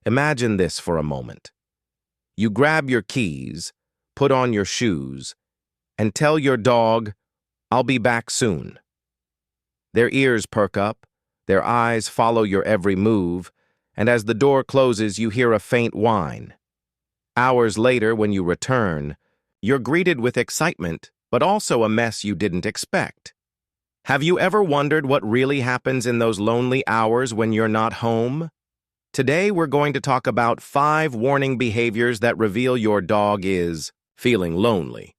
Imagine this for a moment. You grab your keys, put on your shoes, and tell your dog, "I'll be back soon." Their ears perk up, their eyes follow your every move, and as the door closes, you hear a faint whine. Hours later, when you return, you're greeted with excitement, but also a mess you didn't expect. Have you ever wondered what really happens in those lonely hours when you're not home? Today, we're going to talk about 5 warning behaviors that reveal your dog is feeling lonely.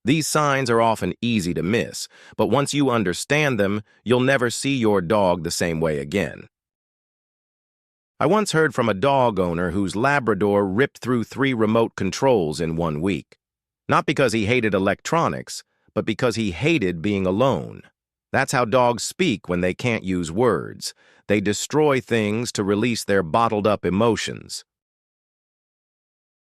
These signs are often easy to miss, but once you understand them, you'll never see your dog the same way again. I once heard from a dog owner whose Labrador ripped through 3 remote controls in 1 week. Not because he hated electronics, but because he hated being alone. That's how dogs speak when they can't use words. They destroy things to release their bottled-up emotions.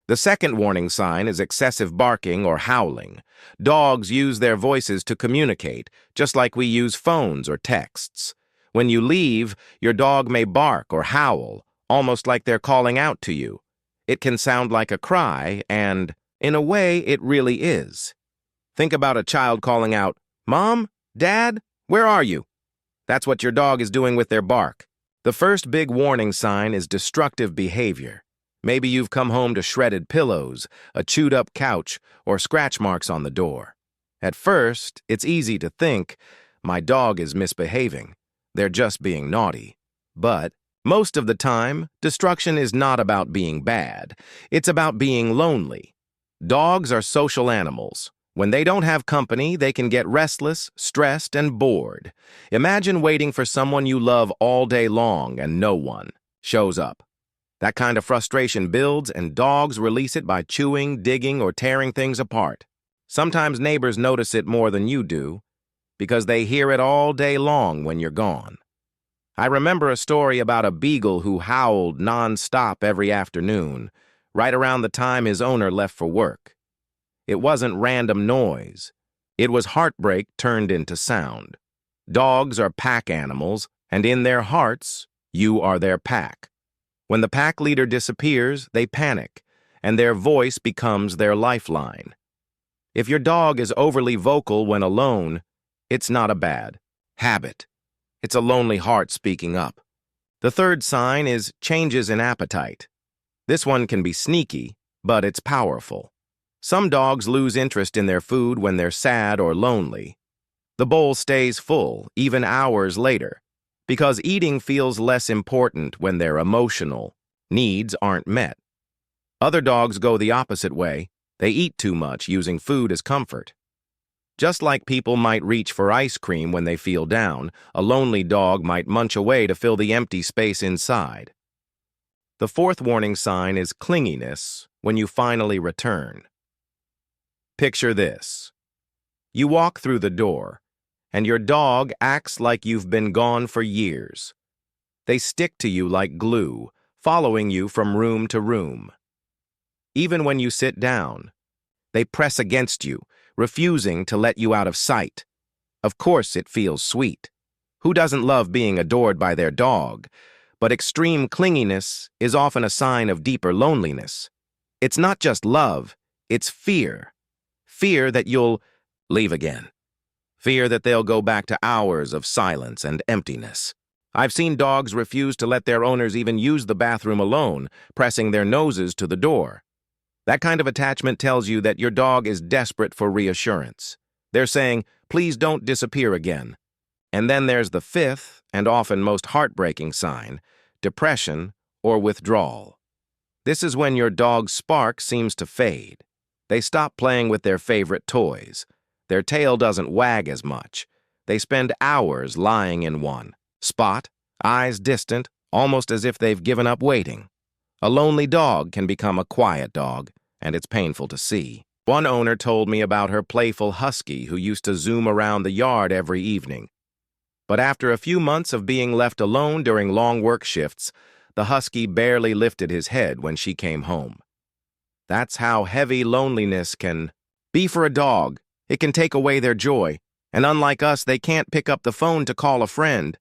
The second warning sign is excessive barking or howling. Dogs use their voices to communicate, just like we use phones or texts. When you leave, your dog may bark or howl, almost like they're calling out to you. It can sound like a cry, and, in a way, it really is. Think about a child calling out, "Mom? Dad? Where are you?" That's what your dog is doing with their bark. The first big warning sign is destructive behavior. Maybe you've come home to shredded pillows, a chewed-up couch, or scratch marks on the door. At first, it's easy to think, my dog is misbehaving. They're just being naughty. But most of the time, destruction is not about being bad. It's about being lonely. Dogs are social animals. When they don't have company, they can get restless, stressed, and bored. Imagine waiting for someone you love all day long and no one shows up. That kind of frustration builds, and dogs release it by chewing, digging, or tearing things apart. Sometimes neighbors notice it more than you do, because they hear it all day long when you're gone. I remember a story about a beagle who howled non-stop every afternoon, right around the time his owner left for work. It wasn't random noise. It was heartbreak turned into sound. Dogs are pack animals, and in their hearts, you are their pack. When the pack leader disappears, they panic, and their voice becomes their lifeline. If your dog is overly vocal when alone, it's not a bad habit. It's a lonely heart speaking up. The third sign is changes in appetite. This one can be sneaky, but it's powerful. Some dogs lose interest in their food when they're sad or lonely. The bowl stays full, even hours later, because eating feels less important when their emotional needs aren't met. Other dogs go the opposite way. They eat too much, using food as comfort. Just like people might reach for ice cream when they feel down, a lonely dog might munch away to fill the empty space inside. The fourth warning sign is clinginess when you finally return. Picture this. You walk through the door, and your dog acts like you've been gone for years. They stick to you like glue, following you from room to room. Even when you sit down, they press against you, refusing to let you out of sight. Of course, it feels sweet. Who doesn't love being adored by their dog? But extreme clinginess is often a sign of deeper loneliness. It's not just love, it's fear. Fear that you'll leave again. Fear that they'll go back to hours of silence and emptiness. I've seen dogs refuse to let their owners even use the bathroom alone, pressing their noses to the door. That kind of attachment tells you that your dog is desperate for reassurance. They're saying, "Please don't disappear again." And then there's the fifth, and often most heartbreaking sign, depression or withdrawal. This is when your dog's spark seems to fade. They stop playing with their favorite toys. Their tail doesn't wag as much. They spend hours lying in one spot, eyes distant, almost as if they've given up waiting. A lonely dog can become a quiet dog, and it's painful to see. One owner told me about her playful husky who used to zoom around the yard every evening. But after a few months of being left alone during long work shifts, the husky barely lifted his head when she came home. That's how heavy loneliness can be for a dog. It can take away their joy, and unlike us, they can't pick up the phone to call a friend.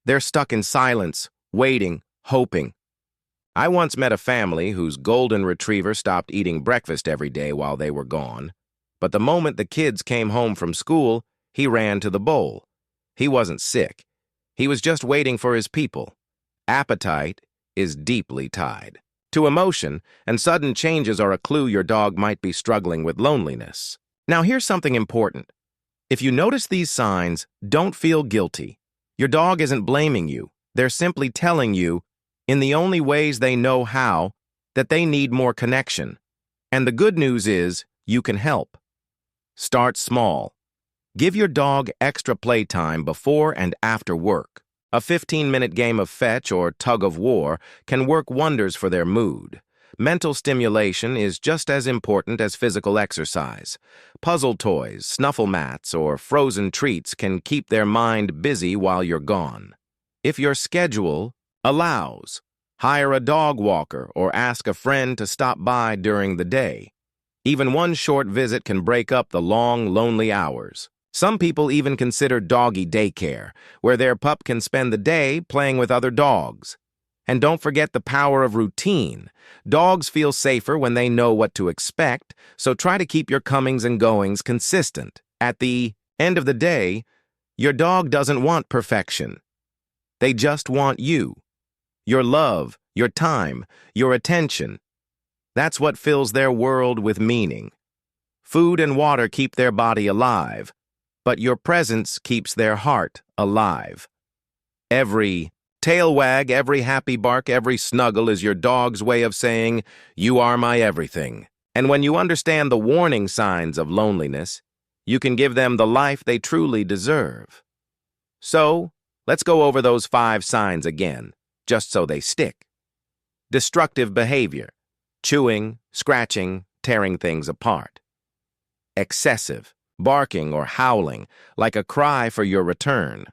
They're stuck in silence, waiting, hoping. I once met a family whose golden retriever stopped eating breakfast every day while they were gone. But the moment the kids came home from school, he ran to the bowl. He wasn't sick. He was just waiting for his people. Appetite is deeply tied to emotion, and sudden changes are a clue your dog might be struggling with loneliness. Now, here's something important. If you notice these signs, don't feel guilty. Your dog isn't blaming you. They're simply telling you, in the only ways they know how, that they need more connection. And the good news is, you can help. Start small. Give your dog extra playtime before and after work. A 15-minute game of fetch or tug-of-war can work wonders for their mood. Mental stimulation is just as important as physical exercise. Puzzle toys, snuffle mats, or frozen treats can keep their mind busy while you're gone. If your schedule allows, hire a dog walker or ask a friend to stop by during the day. Even one short visit can break up the long, lonely hours. Some people even consider doggy daycare, where their pup can spend the day playing with other dogs. And don't forget the power of routine. Dogs feel safer when they know what to expect, so try to keep your comings and goings consistent. At the end of the day, your dog doesn't want perfection. They just want you. Your love, your time, your attention. That's what fills their world with meaning. Food and water keep their body alive, but your presence keeps their heart alive. Every tail wag, every happy bark, every snuggle is your dog's way of saying, "You are my everything." And when you understand the warning signs of loneliness, you can give them the life they truly deserve. So, let's go over those 5 signs again, just so they stick. Destructive behavior: chewing, scratching, tearing things apart. Excessive: barking or howling, like a cry for your return.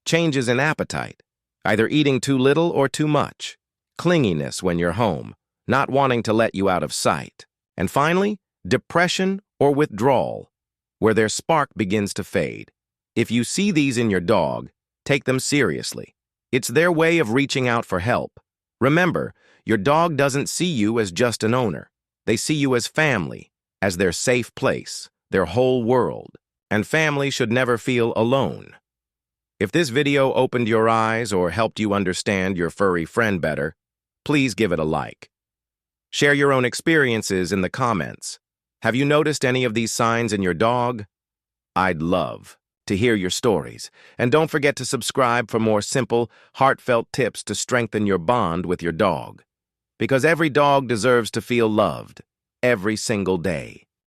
Changes in appetite: either eating too little or too much. Clinginess when you're home, not wanting to let you out of sight. And finally, depression or withdrawal, where their spark begins to fade. If you see these in your dog, take them seriously. It's their way of reaching out for help. Remember, your dog doesn't see you as just an owner. They see you as family, as their safe place, their whole world. And family should never feel alone. If this video opened your eyes or helped you understand your furry friend better, please give it a like. Share your own experiences in the comments. Have you noticed any of these signs in your dog? I'd love to hear your stories. And don't forget to subscribe for more simple, heartfelt tips to strengthen your bond with your dog. Because every dog deserves to feel loved every single day.